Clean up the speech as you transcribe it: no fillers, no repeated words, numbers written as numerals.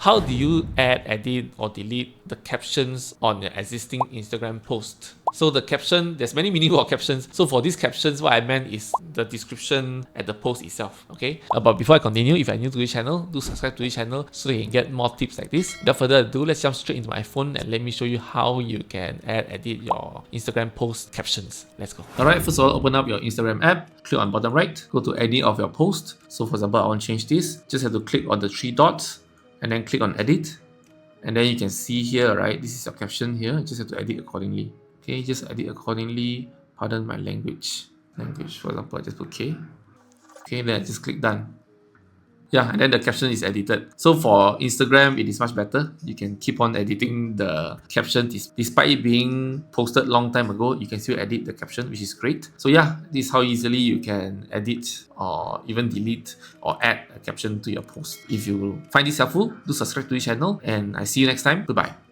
how do you add, edit, or delete the captions on your existing Instagram post? So the caption, there's many meaning for captions. So for these captions, what I meant is the description at the post itself. Okay. But before I continue, if you're new to this channel, do subscribe to this channel so you can get more tips like this. Without further ado, let's jump straight into my phone and let me show you how you can add, edit your Instagram post captions. Let's go. Alright, first of all, open up your Instagram app, click on bottom right, go to any of your posts. So for example, I want to change this. Just have to click on the three dots and then click on edit. And then you can see here, right? This is your caption here. You just have to edit accordingly. Okay, just edit accordingly. Pardon my language. For example, I just put K. Okay, then I just click done. Yeah, and then the caption is edited. So for Instagram, it is much better. You can keep on editing the caption. Despite it being posted long time ago, you can still edit the caption, which is great. So yeah, this is how easily you can edit or even delete or add a caption to your post. If you find this helpful, do subscribe to the channel and I see you next time. Goodbye.